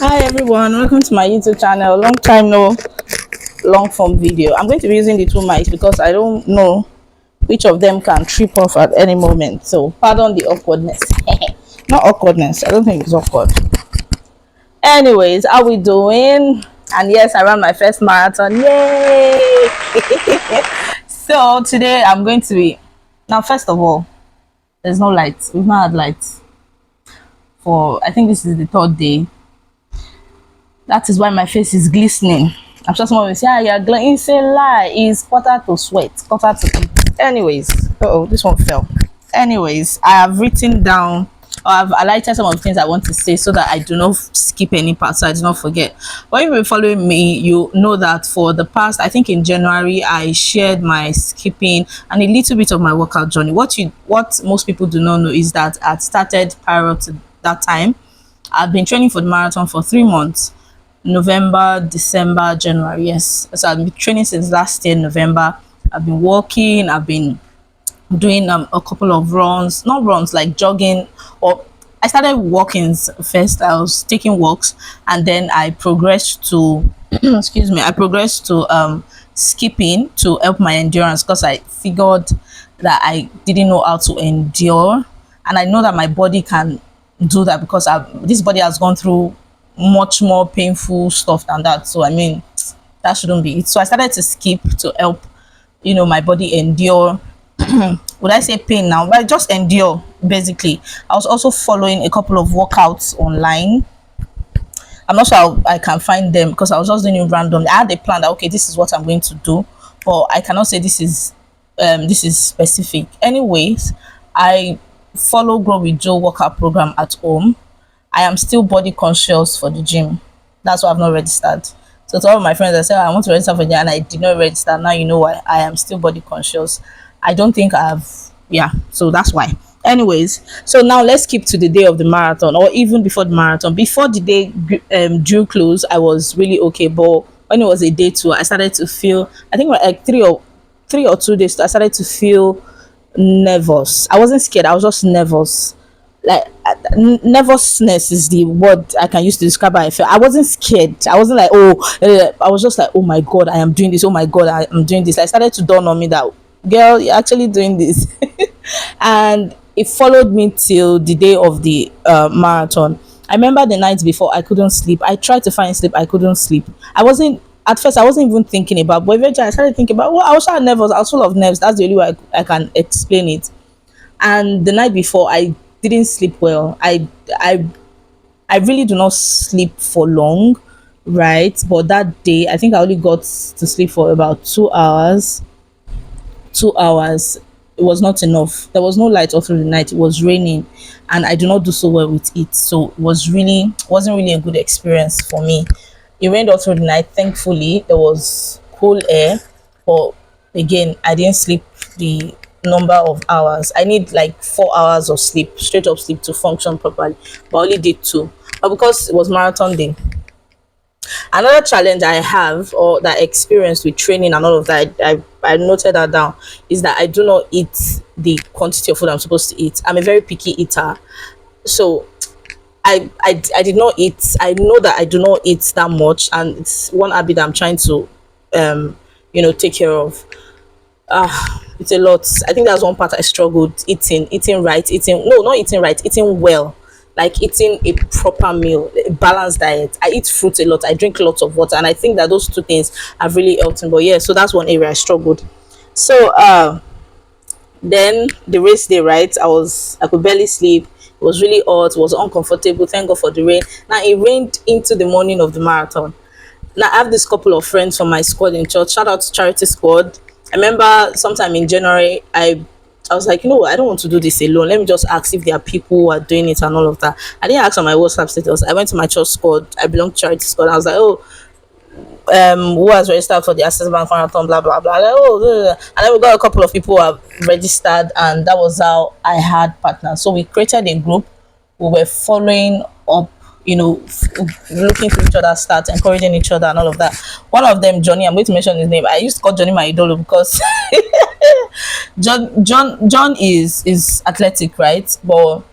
Hi everyone, welcome to my YouTube channel. Long time no long form video. I'm going to be using the two mics because I don't know which of them can trip off at any moment. So pardon the awkwardness. Not awkwardness. I don't think it's awkward. Anyways, how we doing? And yes, I ran my first marathon. Yay! So today I'm going to be now. First of all, there's no lights. We've not had lights for I think this is the third day. That is why my face is glistening. I'm sure someone will say, you're glowing. It's a lie. It's quarter to sweat, quarter to eat. Anyways, this one fell. Anyways, I have written down, or I've highlighted some of the things I want to say so that I do not skip any part, so I do not forget. But if you've been following me, you know that for the past, I think in January, I shared my skipping and a little bit of my workout journey. What most people do not know is that I started prior to that time. I've been training for the marathon for 3 months. November, December, January. Yes, so I've been training since last year November. I've been walking. I've been doing a couple of runs, not runs like jogging. Or I started walking first. I was taking walks, and then I progressed to excuse me. I progressed to skipping to help my endurance because I figured that I didn't know how to endure, and I know that my body can do that because this body has gone through much more painful stuff than that. So I mean, that shouldn't be it. So I started to skip to help my body endure. Would I say pain now? But just endure, basically. I was also following a couple of workouts online. I'm not sure how I can find them because I was just doing it randomly. I had a plan that okay, this is what I'm going to do, but I cannot say this is specific. Anyways, I follow Grow with Joe workout program at home. I am still body conscious for the gym. That's why I've not registered. So to all of my friends, I said I want to register for the gym and I did not register. Now you know why. I am still body conscious. I don't think so that's why. Anyways, so now let's keep to the day of the marathon, or even before the marathon. Before the day drew close, I was really okay. But when it was a day two, I started to feel, I think like 3 or 2 days, I started to feel nervous. I wasn't scared. I was just nervous. Like nervousness is the word I can use to describe how I felt. I wasn't scared. I wasn't like, I was just like, oh my god, I am doing this. Oh my god, I am doing this. I started to dawn on me that, girl, you're actually doing this. And it followed me till the day of the marathon. I remember the night before, I couldn't sleep. I tried to find sleep. I couldn't sleep. At first, I wasn't even thinking about, but eventually I started thinking about, well, I was so nervous. I was full of nerves. That's the only way I can explain it. And the night before, I didn't sleep well. I really do not sleep for long, right? But that day, I think I only got to sleep for about 2 hours. 2 hours. It was not enough. There was no light all through the night. It was raining, and I do not do so well with it. So it wasn't really a good experience for me. It rained all through the night. Thankfully, there was cool air, but again, I didn't sleep the number of hours. I need like 4 hours of sleep, straight up sleep, to function properly. But I only did 2. But because it was marathon day. Another challenge I have, or that I experienced with training and all of that, I noted that down, is that I do not eat the quantity of food I'm supposed to eat. I'm a very picky eater. So I did not eat. I know that I do not eat that much, and it's one habit I'm trying to take care of. It's a lot. I think that's one part I struggled, eating right, not eating right, eating well, like eating a proper meal, a balanced diet. I eat fruit a lot, I drink lots of water, and I think that those 2 things have really helped me. But yeah, so that's one area I struggled. So then the race day, right, I could barely sleep. It was really hot, it was uncomfortable. Thank God for the rain. Now it rained into the morning of the marathon. Now I have this couple of friends from my squad in church. Shout out to Charity Squad. I remember sometime in January, I was like, I don't want to do this alone. Let me just ask if there are people who are doing it and all of that. I didn't ask on my WhatsApp status. I went to my church squad. I belong to Charity Squad. I was like, who has registered for the Access Bank Marathon, blah blah blah. Like, and then we got a couple of people who have registered, and that was how I had partners. So we created a group. We were following up, looking for each other's stats, encouraging each other and all of that. One of them, Johnny, I'm going to mention his name. I used to call Johnny my idol because John is athletic, right? But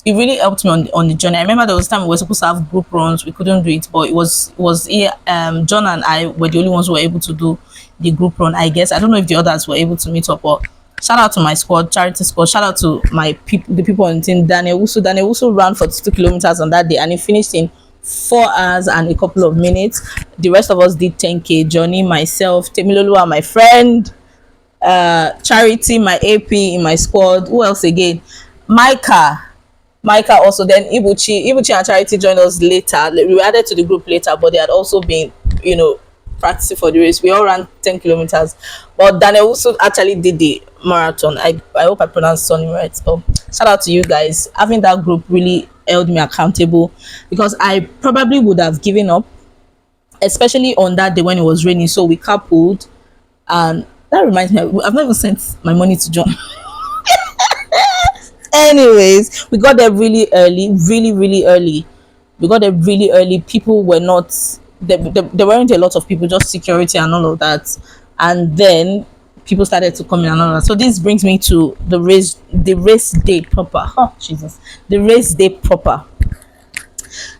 it really helped me on the journey. I remember there was a time we were supposed to have group runs, we couldn't do it, but it was John and I were the only ones who were able to do the group run. I guess I don't know if the others were able to meet up, but shout out to my squad, charity squad. Shout out to my people, the people on the team. Daniel also ran 42 kilometers on that day, and he finished in 4 hours and a couple of minutes. The rest of us did 10k. Johnny, myself, Temilolu, and my friend Charity, my AP in my squad. Who else again? Micah also. Then Ibuchi and Charity joined us later. We were added to the group later, but they had also been, practicing for the race. We all ran 10 kilometers, but Daniel also actually did the marathon. I hope I pronounced his name right. So shout out to you guys. Having that group really held me accountable, because I probably would have given up, especially on that day when it was raining. So we carpooled, and that reminds me, I've never sent my money to John. Anyways, we got there really early, really, really early. We got there really early. People were not there weren't a lot of people, just security and all of that. And then people started to come in and all of that. So this brings me to the race day proper. Oh Jesus. The race day proper.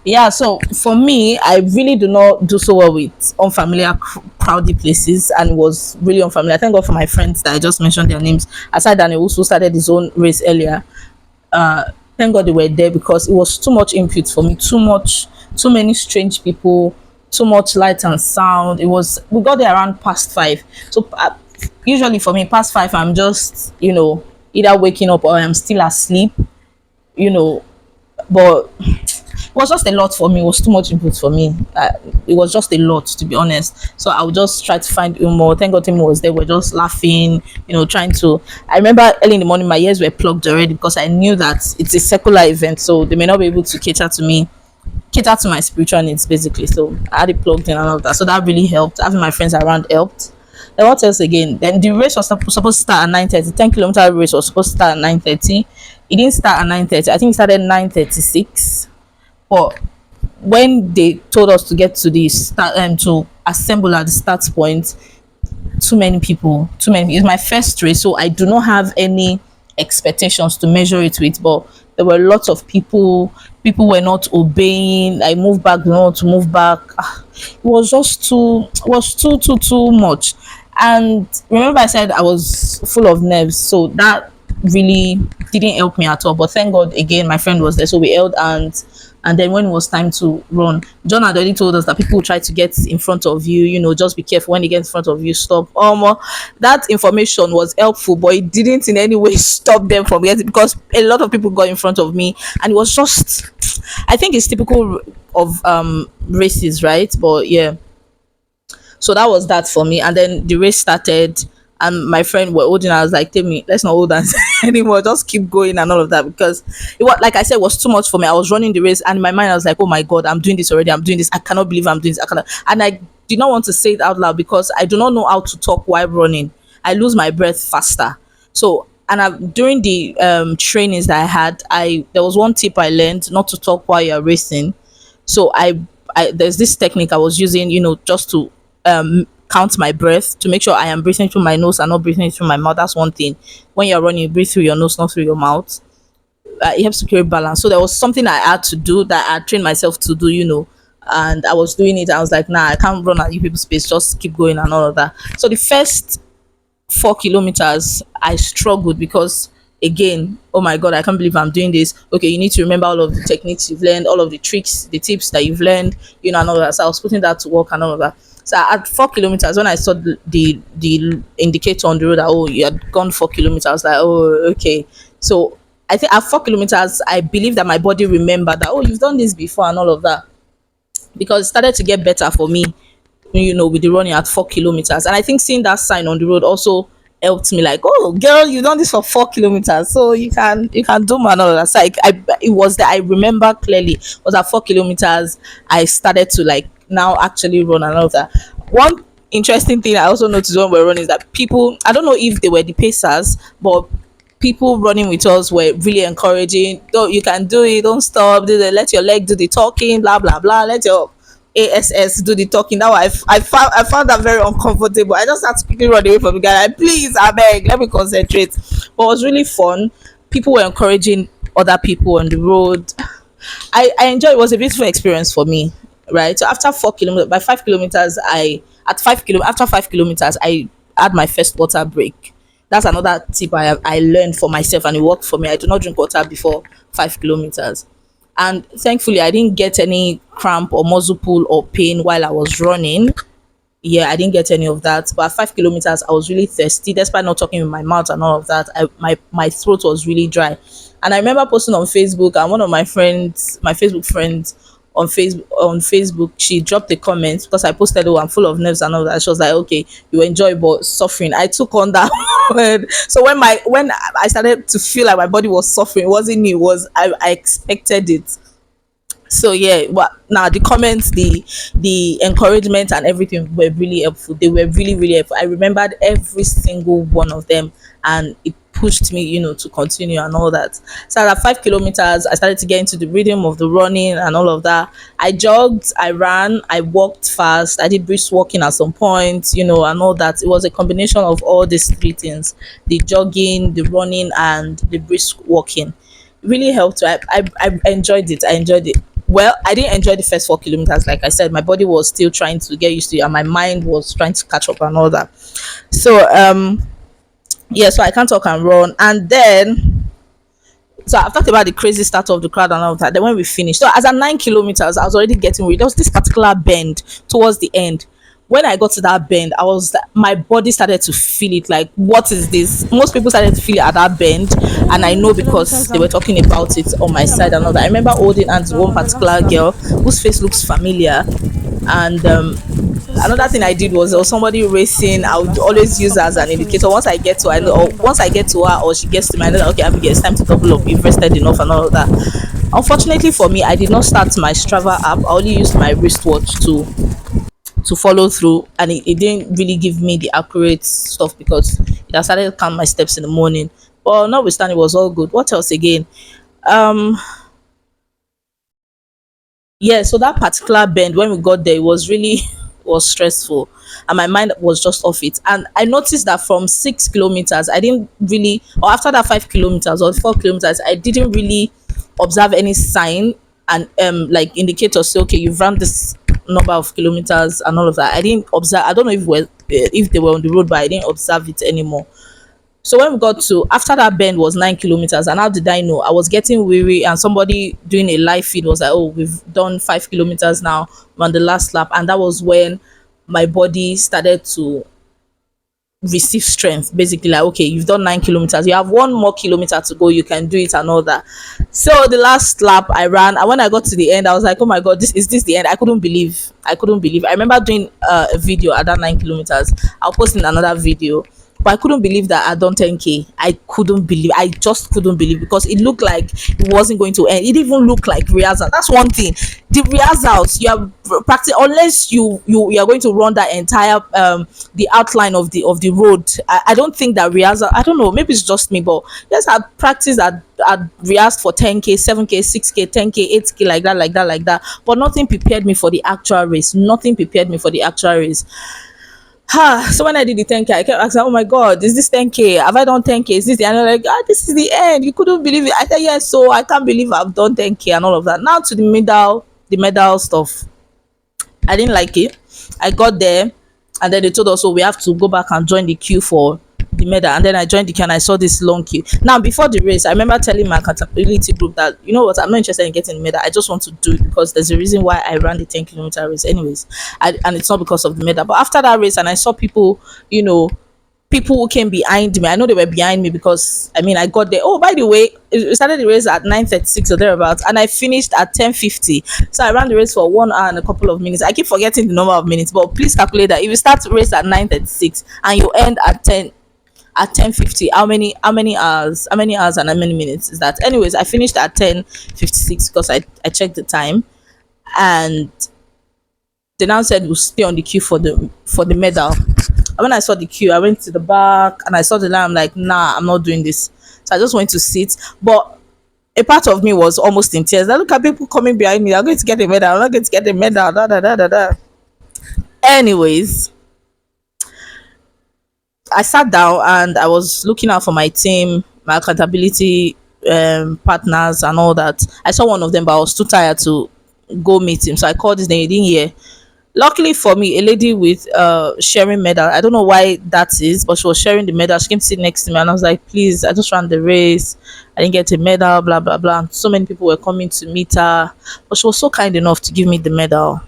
Yeah, so for me, I really do not do so well with unfamiliar crowded places, and it was really unfamiliar. Thank God for my friends that I just mentioned their names. Aside, Daniel also started his own race earlier. Thank God they were there, because it was too much input for me, too many strange people, too much light and sound. We got there around past 5. So usually for me, past 5, I'm just either waking up or I'm still asleep, you know. But it was just a lot for me. It was too much input for me. It was just a lot, to be honest. So I would just try to find humor. Thank God Tim was there. We're just laughing, trying to. I remember early in the morning, my ears were plugged already, because I knew that it's a secular event, so they may not be able to cater to my spiritual needs, basically. So I had it plugged in and all of that. So that really helped. Having my friends around helped. Then what else again? Then the race was supposed to start at 9:30. 10-kilometer race was supposed to start at 9:30. It didn't start at 9:30. I think it started 9:36. But when they told us to get to the start and to assemble at the start point, too many people, too many. It's my first race, so I do not have any expectations to measure it with. But there were lots of people. People were not obeying. I moved back, not to move back. It was just too. It was too much. And remember, I said I was full of nerves, so that really didn't help me at all. But thank God, again, my friend was there, so we held hands. And then when it was time to run, John had already told us that people will try to get in front of you, just be careful when they get in front of you, stop. That information was helpful, but it didn't in any way stop them from getting, because a lot of people got in front of me, and it was just, I think it's typical of races, right? But yeah, so that was that for me. And then the race started, and my friend were holding. I was like, "Tell me, let's not hold hands anymore. Just keep going and all of that." Because it was, like I said, it was too much for me. I was running the race, and in my mind, I was like, "Oh my God, I'm doing this already. I'm doing this. I cannot believe I'm doing this. I cannot." And I did not want to say it out loud, because I do not know how to talk while running. I lose my breath faster. So, and during the trainings that I had, there was one tip I learned: not to talk while you're racing. So there's this technique I was using, just to count my breath, to make sure I am breathing through my nose and not breathing through my mouth. That's one thing. When you're running, you breathe through your nose, not through your mouth. It helps to create balance. So there was something I had to do, that I trained myself to do, and I was doing it. I was like, nah, I can't run at you people's pace. Just keep going and all of that. So the first 4 kilometers, I struggled, because again, oh my God, I can't believe I'm doing this. Okay, you need to remember all of the techniques you've learned, all of the tricks, the tips that you've learned, and all of that. So I was putting that to work and all of that. So at 4 kilometers, when I saw the indicator on the road that, oh, you had gone 4 kilometers, I was like, oh, okay. So I think at 4 kilometers, I believe that my body remembered that, oh, you've done this before and all of that, because it started to get better for me, with the running at 4 kilometers. And I think seeing that sign on the road also helped me, like, oh girl, you've done this for 4 kilometers, so you can do more and all of that. So it was that I remember clearly, was at 4 kilometers I started to, like, now actually run and all of that. One interesting thing I also noticed when we're running is that people, I don't know if they were the pacers, but people running with us were really encouraging. Oh, you can do it, don't stop, let your leg do the talking, blah blah blah, let your ASS do the talking. Now I found that very uncomfortable. I just had to quickly run away from the guy, like, please, I beg, let me concentrate. But it was really fun. People were encouraging other people on the road. I enjoy. It was a beautiful experience for me, right? So after 4 kilometers, by 5 kilometers, after 5 kilometers, I had my first water break. That's another tip I learned for myself, and it worked for me. I do not drink water before 5 kilometers, and thankfully, I didn't get any cramp or muscle pull or pain while I was running. Yeah, I didn't get any of that. But at 5 kilometers, I was really thirsty, despite not talking with my mouth and all of that. My throat was really dry, and I remember posting on Facebook, and one of my friends, my Facebook friends, on Facebook, she dropped a comment because I posted, "Oh, I'm full of nerves and all that." She was like, "Okay, you enjoy, but suffering." I took on that word. So when I started to feel like my body was suffering, it wasn't me. It was I expected it. So yeah, but now the comments, the encouragement and everything were really helpful. They were really, really helpful. I remembered every single one of them, and it pushed me, to continue and all that. So at 5 kilometers, I started to get into the rhythm of the running and all of that. I jogged, I ran, I walked fast, I did brisk walking at some point, and all that. It was a combination of all these three things: the jogging, the running, and the brisk walking. Really helped. I enjoyed it. I enjoyed it. Well, I didn't enjoy the first 4 kilometers. Like I said, my body was still trying to get used to it, and my mind was trying to catch up and all that. So yeah, so I can't talk and run. And then, so I've talked about the crazy start of the crowd and all of that. Then when we finished, so as at 9 kilometers, I was already getting weary. There was this particular bend towards the end. When I got to that bend, my body started to feel it. Like, what is this? Most people started to feel it at that bend, and I know because they were talking about it on my side and all that. I remember holding hands with one particular girl whose face looks familiar, and another thing I did was there was somebody racing. I would always use her as an indicator. Once I get to her, I know, or once I get to her or she gets to me, I know that, okay, Abigail, it's time to double up. You've rested enough and all of that. Unfortunately for me, I did not start my Strava app. I only used my wristwatch to follow through, and it didn't really give me the accurate stuff because it had started to count my steps in the morning. But notwithstanding, it was all good. What else again? Um, yeah, so that particular bend, when we got there, it was really was stressful, and my mind was just off it. And I noticed that from 6 kilometers, I didn't really, or after that 5 kilometers or 4 kilometers, I didn't really observe any sign and like indicators say, okay, you've run this number of kilometers and all of that. I didn't observe. I don't know if they were on the road, but I didn't observe it anymore. So when we got to, after that bend was 9 kilometers, and how did I know? I was getting weary, and somebody doing a live feed was like, "Oh, we've done 5 kilometers now, we're on the last lap," and that was when my body started to receive strength. Basically, like, okay, you've done 9 kilometers, you have one more kilometer to go, you can do it and all that. So the last lap I ran, and when I got to the end, I was like, oh my god, this the end? I couldn't believe. I remember doing a video at that 9 kilometers. I'll post in another video, but I couldn't believe that I'd done 10K. I just couldn't believe, because it looked like it wasn't going to end. It even looked like rehearsal. That's one thing. The rehearsals, you are practicing, unless you are going to run that entire the outline of the road. I don't think that rehearsal, I don't know, maybe it's just me, but yes, I practiced I rehearsed for 10K, 7K, 6K, 10K, 8K, like that. But nothing prepared me for the actual race. Nothing prepared me for the actual race. So when I did the 10K, I kept asking, oh my god, is this 10K? Have I done 10K? Is this the end? And they're like, this is the end. You couldn't believe it. I said, yes, so I can't believe I've done 10K and all of that. Now to the medal stuff. I didn't like it. I got there, and then they told us, oh, we have to go back and join the queue for the medal. And then I joined the queue, and I saw this long queue. Now, before the race, I remember telling my accountability group that, you know what, I'm not interested in getting the medal. I just want to do it because there's a reason why I ran the 10 kilometer race, anyways. And it's not because of the medal. But after that race, and I saw people, people who came behind me. I know they were behind me because I got there. Oh, by the way, we started the race at 9:36 or thereabouts, and I finished at 10:50. So I ran the race for 1 hour and a couple of minutes. I keep forgetting the number of minutes, but please calculate that. If you start the race at 9:36 and you end at 10:50, how many hours and how many minutes is that? Anyways, I finished at 10:56 because I checked the time, and they now said we'll stay on the queue for the medal. And when I saw the queue, I went to the back and I saw the line. I'm like, nah, I'm not doing this. So I just went to sit. But a part of me was almost in tears. I look at people coming behind me. I'm going to get a medal. I'm not going to get a medal. Da, da, da, da, da. Anyways, I sat down and I was looking out for my team, my accountability partners and all that. I saw one of them, but I was too tired to go meet him, so I called his name. He didn't hear. Luckily for me, a lady with sharing medal. I don't know why that is, but she was sharing the medal. She came to sit next to me, and I was like, "Please, I just ran the race. I didn't get a medal. Blah blah blah." And so many people were coming to meet her, but she was so kind enough to give me the medal.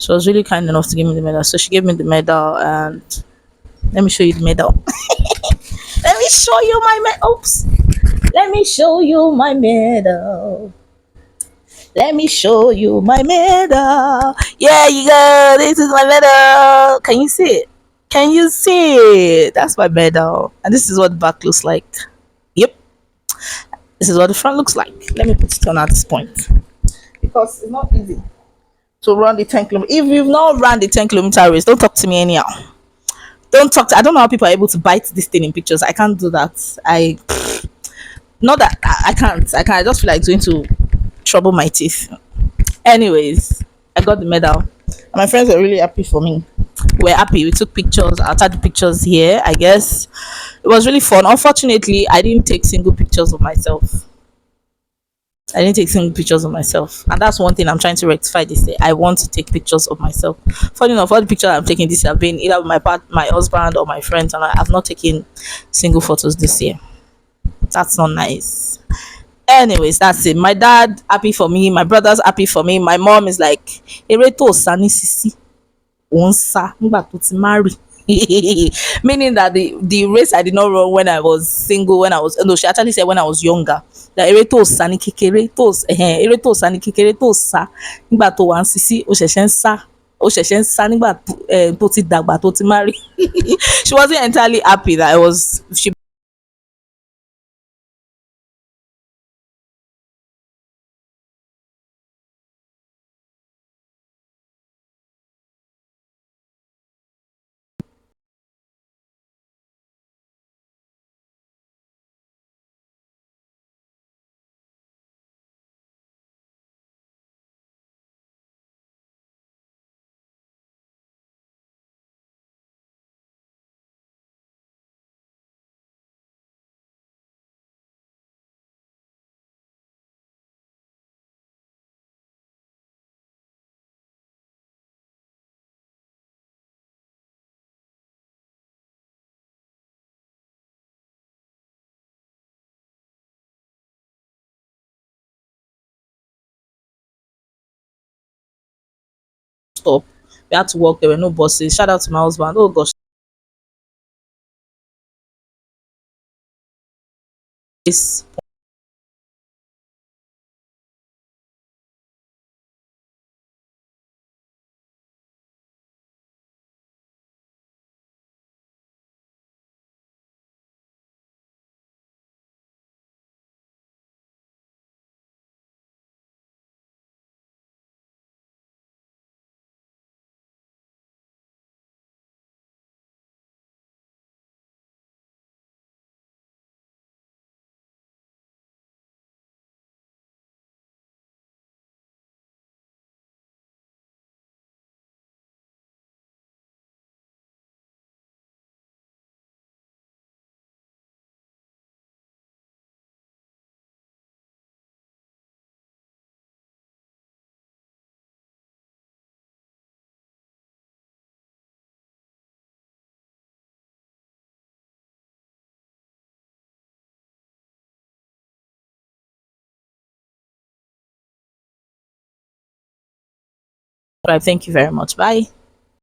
She was really kind enough to give me the medal. So she gave me the medal, and let me show you the medal. Let me show you my medal. Oops. Let me show you my medal. Let me show you my medal. Yeah, you go. This is my medal. Can you see it? Can you see it? That's my medal. And this is what the back looks like. Yep. This is what the front looks like. Let me put it on at this point. Because it's not easy to run the 10 kilometer. If you've not run the 10-kilometer race, don't talk to me anyhow. Don't talk to, I don't know how people are able to bite this thing in pictures. I can't do that. Not that I can't. I can't. I just feel like it's going to trouble my teeth. Anyways, I got the medal. And my friends were really happy for me. We're happy. We took pictures. I'll tag the pictures here, I guess. It was really fun. Unfortunately, I didn't take single pictures of myself. I didn't take single pictures of myself. And that's one thing I'm trying to rectify this year. I want to take pictures of myself. Funny enough, all the pictures I'm taking this year have been either with my husband or my friends, and I have not taken single photos this year. That's not nice. Anyways, that's it. My dad happy for me, my brother's happy for me, my mom is like, eré tó sá ní sisi òun sá nígbà tó ti marry. Meaning that the race I did not run when I was single, when I was, no, she actually said when I was younger, that eré tó sá ní kékeré tó eré tó sá ní kékeré tó sá nígbà tó wà ń sisi ó ṣẹ̀ṣẹ̀ ń sá ó ṣẹ̀ṣẹ̀ ń sá nígbà tó ti dàgbà tó ti marry. She wasn't entirely happy that I was she stop. We had to walk. There were no buses. Shout out to my husband. Oh gosh, this Thank you very much. Bye.